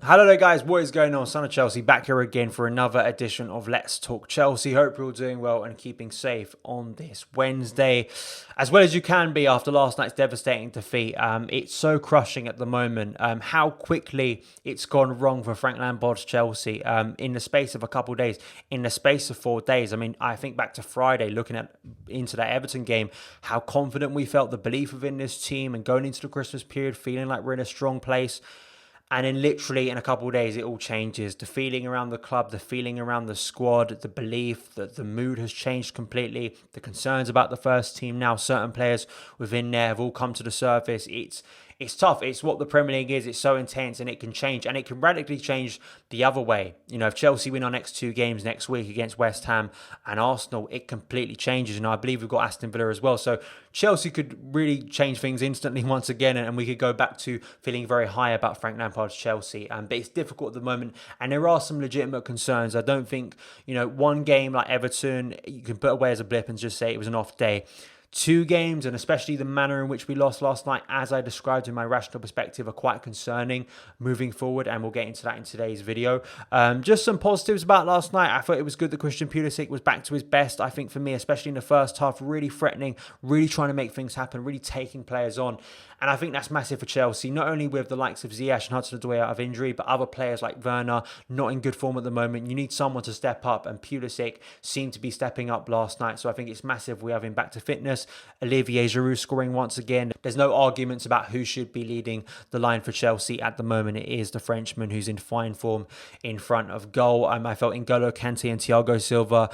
Hello there guys, what is going on? Son of Chelsea back here again for another edition of Let's Talk Chelsea. Hope you're all doing well and keeping safe on this Wednesday, as well as you can be after last night's devastating defeat. It's so crushing at the moment how quickly it's gone wrong for Frank Lampard's Chelsea in the space of a couple of days, in the space of 4 days. I mean, I think back to Friday, looking into that Everton game, how confident we felt, the belief within this team, and going into the Christmas period feeling like we're in a strong place. And then literally in a couple of days, it all changes. The feeling around the club, the feeling around the squad, the belief that the mood has changed completely. The concerns about the first team now, certain players within there have all come to the surface. It's tough. It's what the Premier League is. It's so intense and it can change. And it can radically change the other way. You know, if Chelsea win our next 2 games next week against West Ham and Arsenal, it completely changes. And I believe we've got Aston Villa as well. So Chelsea could really change things instantly once again. And we could go back to feeling very high about Frank Lampard's Chelsea. But it's difficult at the moment. And there are some legitimate concerns. I don't think, one game like Everton, you can put away as a blip and just say it was an off day. 2 games, and especially the manner in which we lost last night, as I described in my rational perspective, are quite concerning moving forward, and we'll get into that in today's video. Just some positives about last night. I thought it was good that Christian Pulisic was back to his best. I think for me, especially in the first half, really threatening, really trying to make things happen, really taking players on. And I think that's massive for Chelsea, not only with the likes of Ziyech and Hudson-Odoi out of injury, but other players like Werner not in good form at the moment. You need someone to step up, and Pulisic seemed to be stepping up last night. So I think it's massive we have him back to fitness. Olivier Giroud scoring once again. There's no arguments about who should be leading the line for Chelsea at the moment. It is the Frenchman who's in fine form in front of goal. I felt N'Golo Kante and Thiago Silva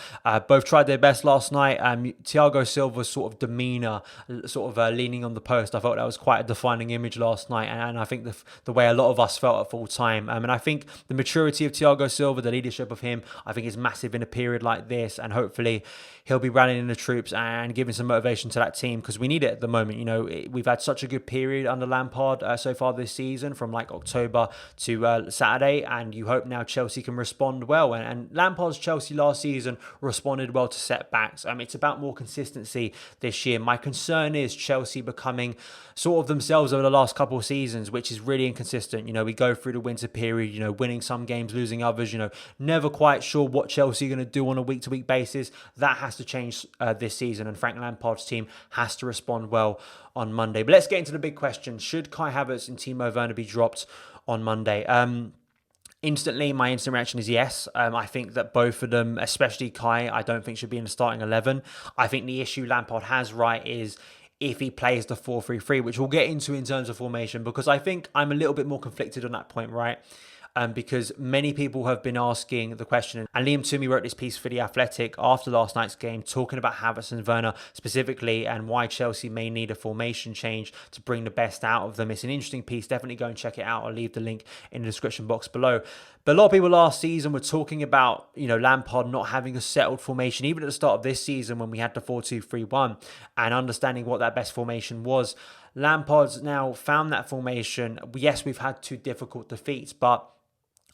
both tried their best last night. Thiago Silva's sort of demeanour, leaning on the post, I felt that was quite a defining image last night, and I think the way a lot of us felt at full time. And I think the maturity of Thiago Silva, the leadership of him, I think is massive in a period like this, and hopefully he'll be rallying the troops and giving some motivation to that team, because we need it at the moment. We've had such a good period under Lampard so far this season, from like October to Saturday, and you hope now Chelsea can respond well. And Lampard's Chelsea last season responded well to setbacks. It's about more consistency this year. My concern is Chelsea becoming sort of themselves over the last couple of seasons, which is really inconsistent. We go through the winter period, winning some games, losing others, never quite sure what Chelsea are going to do on a week-to-week basis. That has to change this season, and Frank Lampard's team has to respond well on Monday. But let's get into the big question. Should Kai Havertz and Timo Werner be dropped on Monday? Instantly, my instant reaction is yes. I think that both of them, especially Kai, I don't think should be in the starting 11. I think the issue Lampard has, right, is if he plays the 4-3-3, which we'll get into in terms of formation, because I think I'm a little bit more conflicted on that point, right? Because many people have been asking the question, and Liam Toomey wrote this piece for The Athletic after last night's game, talking about Havertz and Werner specifically, and why Chelsea may need a formation change to bring the best out of them. It's an interesting piece. Definitely go and check it out. I'll leave the link in the description box below. But a lot of people last season were talking about, Lampard not having a settled formation, even at the start of this season when we had the 4-2-3-1, and understanding what that best formation was. Lampard's now found that formation. Yes, we've had 2 difficult defeats, but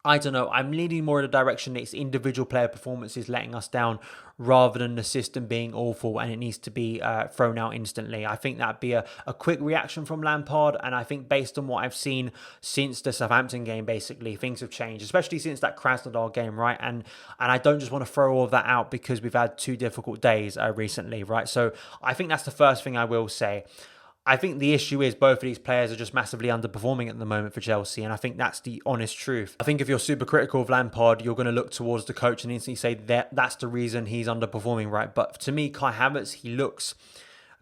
I don't know. I'm leaning more in the direction that it's individual player performances letting us down, rather than the system being awful and it needs to be thrown out instantly. I think that'd be a quick reaction from Lampard, and I think based on what I've seen since the Southampton game, basically things have changed, especially since that Krasnodar game, right? And I don't just want to throw all of that out because we've had 2 difficult days recently, right? So I think that's the first thing I will say. I think the issue is both of these players are just massively underperforming at the moment for Chelsea, and I think that's the honest truth. I think if you're super critical of Lampard, you're going to look towards the coach and instantly say that's the reason he's underperforming, right? But to me, Kai Havertz, he looks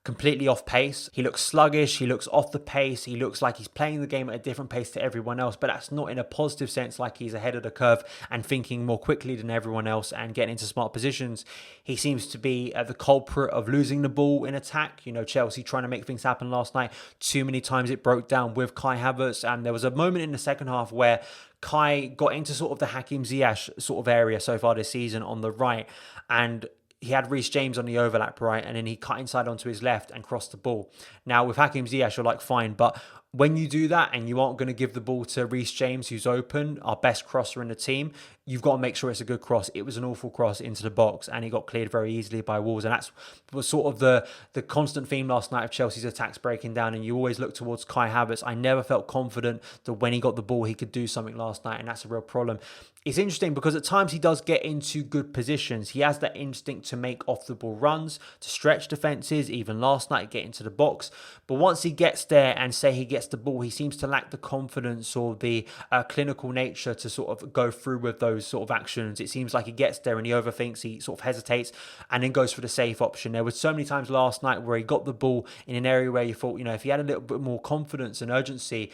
completely off pace. He looks sluggish. He looks off the pace. He looks like he's playing the game at a different pace to everyone else, but that's not in a positive sense, like he's ahead of the curve and thinking more quickly than everyone else and getting into smart positions. He seems to be the culprit of losing the ball in attack. Chelsea trying to make things happen last night. Too many times it broke down with Kai Havertz, and there was a moment in the second half where Kai got into sort of the Hakim Ziyech sort of area so far this season on the right, and he had Reece James on the overlap, right? And then he cut inside onto his left and crossed the ball. Now, with Hakim Ziyech, you're like, fine. But when you do that and you aren't going to give the ball to Reece James, who's open, our best crosser in the team, you've got to make sure it's a good cross. It was an awful cross into the box and it got cleared very easily by Wolves. And that's was sort of the constant theme last night of Chelsea's attacks breaking down. And you always look towards Kai Havertz. I never felt confident that when he got the ball, he could do something last night. And that's a real problem. It's interesting because at times he does get into good positions. He has that instinct to make off the ball runs, to stretch defenses, even last night, get into the box. But once he gets there and say he gets the ball, he seems to lack the confidence or the clinical nature to sort of go through with those sort of actions. It seems like he gets there and he overthinks, he sort of hesitates and then goes for the safe option. There were so many times last night where he got the ball in an area where you thought, if he had a little bit more confidence and urgency,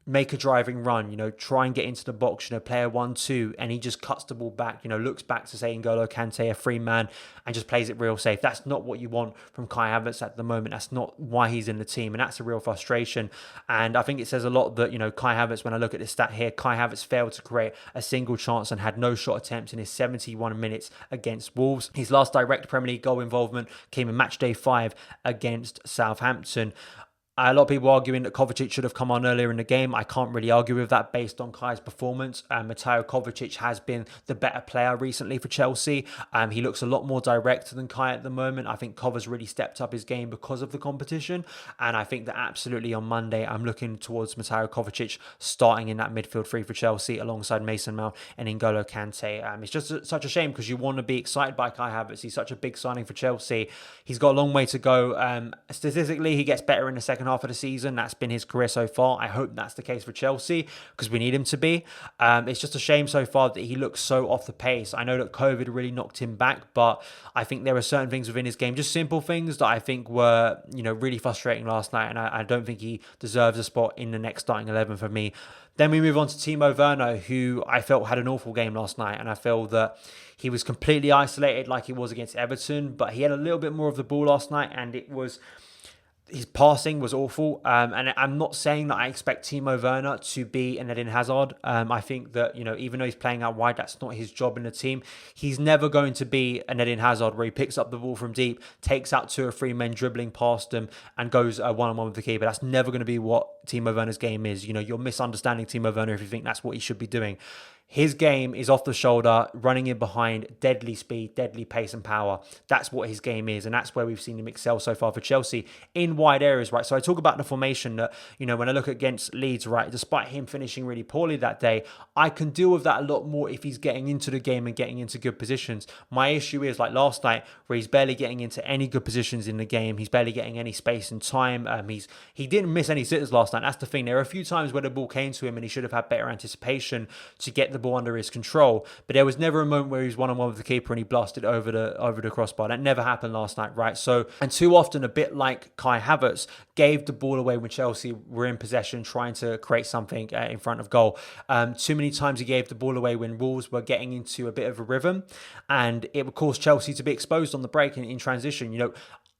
make a driving run, try and get into the box, play a 1-2, and he just cuts the ball back, looks back to say N'Golo Kante, a free man, and just plays it real safe. That's not what you want from Kai Havertz at the moment. That's not why he's in the team, and that's a real frustration. And I think it says a lot that, Kai Havertz, when I look at this stat here, Kai Havertz failed to create a single chance and had no shot attempts in his 71 minutes against Wolves. His last direct Premier League goal involvement came in match day 5 against Southampton. A lot of people arguing that Kovacic should have come on earlier in the game. I can't really argue with that based on Kai's performance. Mateo Kovacic has been the better player recently for Chelsea. He looks a lot more direct than Kai at the moment. I think Kova's really stepped up his game because of the competition. And I think that absolutely on Monday, I'm looking towards Mateo Kovacic starting in that midfield three for Chelsea alongside Mason Mount and N'Golo Kante. It's just such a shame because you want to be excited by Kai Havertz. He's such a big signing for Chelsea. He's got a long way to go. Statistically, he gets better in the second half of the season. That's been his career so far. I hope that's the case for Chelsea because we need him to be. It's just a shame so far that he looks so off the pace. I know that COVID really knocked him back, but I think there are certain things within his game, just simple things that I think were, really frustrating last night, and I don't think he deserves a spot in the next starting 11 for me. Then we move on to Timo Werner, who I felt had an awful game last night, and I feel that he was completely isolated like he was against Everton, but he had a little bit more of the ball last night, and his passing was awful. And I'm not saying that I expect Timo Werner to be an Eden Hazard. I think that, even though he's playing out wide, that's not his job in the team. He's never going to be an Eden Hazard where he picks up the ball from deep, takes out 2 or 3 men dribbling past him and goes one-on-one with the keeper. That's never going to be what Timo Werner's game is. You're misunderstanding Timo Werner if you think that's what he should be doing. His game is off the shoulder, running in behind, deadly speed, deadly pace and power. That's what his game is, and that's where we've seen him excel so far for Chelsea in wide areas, right? So I talk about the formation that, when I look against Leeds, right, despite him finishing really poorly that day, I can deal with that a lot more if he's getting into the game and getting into good positions. My issue is like last night where he's barely getting into any good positions in the game. He's barely getting any space and time. He didn't miss any sitters last night. That's the thing. There are a few times where the ball came to him and he should have had better anticipation to get the ball under his control, but there was never a moment where he was one-on-one with the keeper and he blasted over the crossbar. That never happened last night, right? So, and too often, a bit like Kai Havertz, gave the ball away when Chelsea were in possession trying to create something in front of goal. Too many times he gave the ball away when Wolves were getting into a bit of a rhythm, and it would cause Chelsea to be exposed on the break in transition.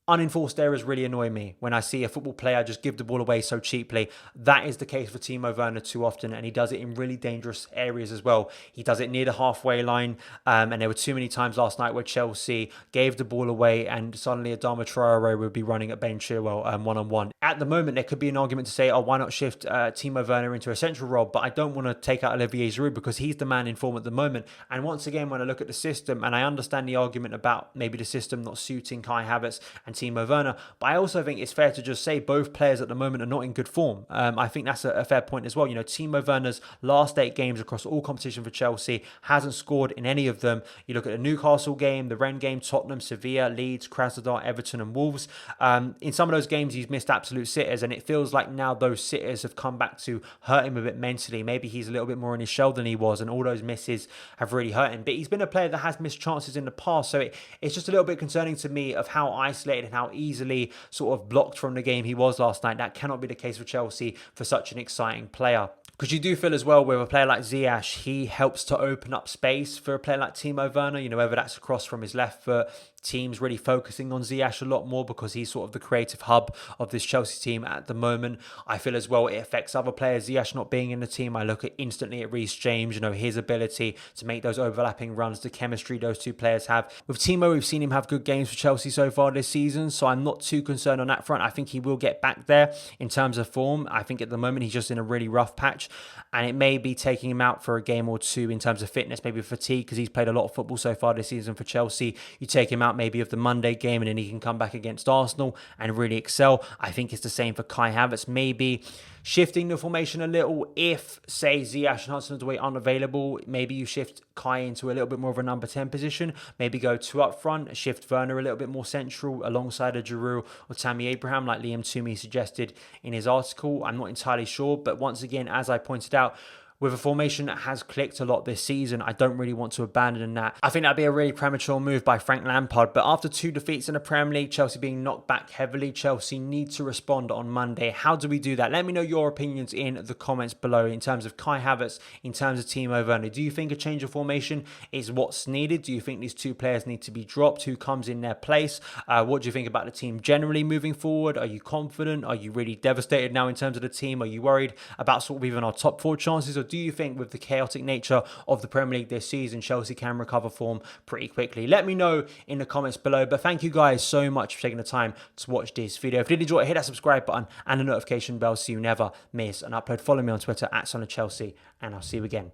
Unenforced errors really annoy me when I see a football player just give the ball away so cheaply. That is the case for Timo Werner too often, and he does it in really dangerous areas as well. He does it near the halfway line, and there were too many times last night where Chelsea gave the ball away and suddenly Adama Traore would be running at Ben Chilwell one-on-one. At the moment, there could be an argument to say, why not shift Timo Werner into a central role? But I don't want to take out Olivier Giroud because he's the man in form at the moment. And once again, when I look at the system, and I understand the argument about maybe the system not suiting Kai Havertz and Timo Werner, but I also think it's fair to just say both players at the moment are not in good form. I think that's a fair point as well. Timo Werner's last 8 games across all competition for Chelsea hasn't scored in any of them. You look at the Newcastle game, the Rennes game, Tottenham, Sevilla, Leeds, Krasnodar, Everton and Wolves. In some of those games, he's missed absolute sitters, and it feels like now those sitters have come back to hurt him a bit mentally. Maybe he's a little bit more in his shell than he was, and all those misses have really hurt him. But he's been a player that has missed chances in the past, so it's just a little bit concerning to me of how isolated and how easily sort of blocked from the game he was last night. That cannot be the case for Chelsea for such an exciting player. Because you do feel as well with a player like Ziyech, he helps to open up space for a player like Timo Werner, whether that's across from his left foot. Teams really focusing on Ziyech a lot more because he's sort of the creative hub of this Chelsea team at the moment. I feel as well it affects other players. Ziyech not being in the team, I look at instantly at Reece James, his ability to make those overlapping runs, the chemistry those two players have. With Timo, we've seen him have good games for Chelsea so far this season, so I'm not too concerned on that front. I think he will get back there in terms of form. I think at the moment he's just in a really rough patch, and it may be taking him out for a game or two in terms of fitness, maybe fatigue, because he's played a lot of football so far this season for Chelsea. You take him out maybe of the Monday game, and then he can come back against Arsenal and really excel. I think it's the same for Kai Havertz. Maybe shifting the formation a little. If, say, Ziyech and Hudson-Odoi aren't available, maybe you shift Kai into a little bit more of a number 10 position. Maybe go two up front, shift Werner a little bit more central alongside a Giroud or Tammy Abraham, like Liam Toomey suggested in his article. I'm not entirely sure, but once again, as I pointed out, with a formation that has clicked a lot this season, I don't really want to abandon that. I think that'd be a really premature move by Frank Lampard. But after 2 defeats in the Premier League, Chelsea being knocked back heavily, Chelsea need to respond on Monday. How do we do that? Let me know your opinions in the comments below in terms of Kai Havertz, in terms of Timo Werner. Do you think a change of formation is what's needed? Do you think these two players need to be dropped? Who comes in their place? What do you think about the team generally moving forward? Are you confident? Are you really devastated now in terms of the team? Are you worried about sort of even our top 4 chances? Or do you think with the chaotic nature of the Premier League this season, Chelsea can recover form pretty quickly? Let me know in the comments below. But thank you guys so much for taking the time to watch this video. If you did enjoy it, hit that subscribe button and the notification bell so you never miss an upload. Follow me on Twitter at SonOfChelsea, and I'll see you again